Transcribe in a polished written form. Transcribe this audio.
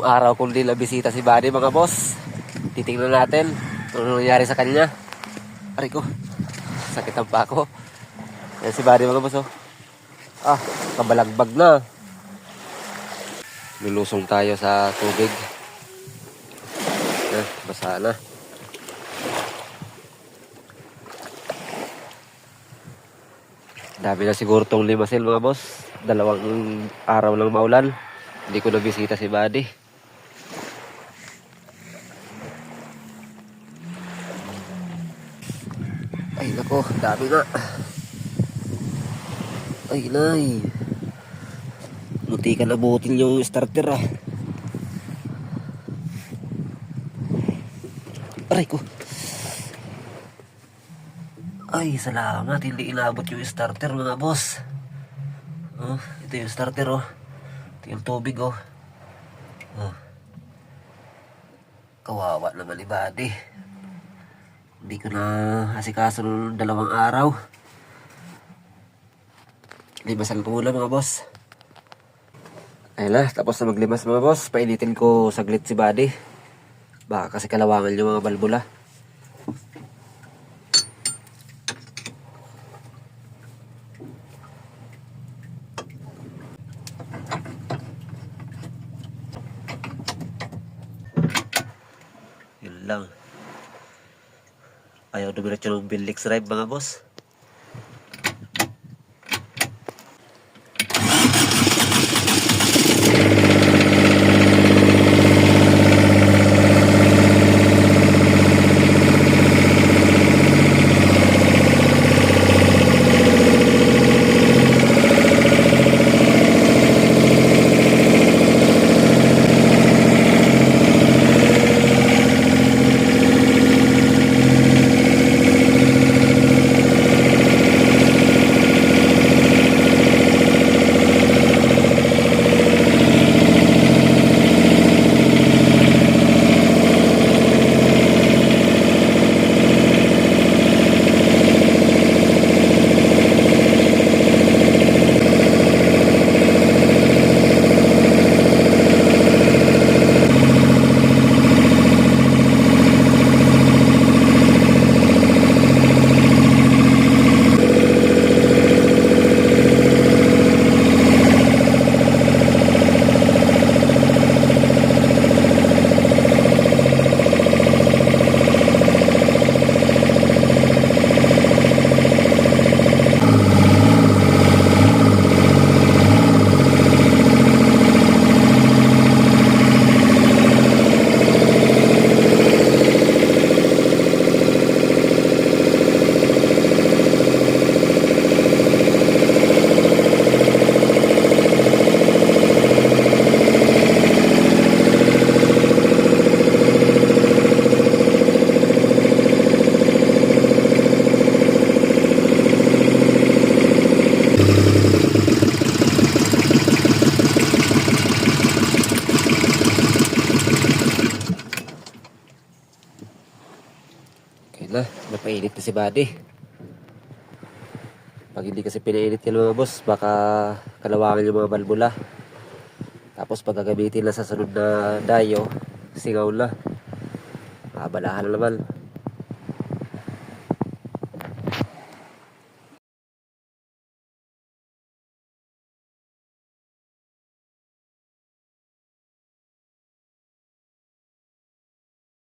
araw kung di bisita si Buddy mga boss. Titingnan natin ano nangyari sa kanya. Aray ko, sakit ang pako. Yan si Buddy mga boss oh. Kabalagbag na. Lulusong tayo sa tubig. Basa na. Dami na siguro tong limasil mga boss. 2 araw lang maulan. Hindi ko nabisita si Buddy. Ay nako, dami na. Ay nay. Munti ka nabutin yung starter ah. Aray ko. Ay salamat, hindi inabot yung starter mga boss. Ito yung starter oh. Ito yung tubig oh. Kawawa naman ni Buddy. Hindi ko na asikaso ng 2 araw. Limasan ko muna mga boss. Ayun na, tapos na maglimas mga boss. Painitin ko saglit si Buddy. Baka kasi kalawangan yung mga balbula. Yun lang. Ayaw dumiretso ng Billix Drive mga boss. Napainit na si Buddy. Pag hindi kasi pinainit yan mga boss, baka kalawangan yung mga balbula. Tapos pag gagamitin na sa sunod na dayo, singaw na. Mabalahan na naman.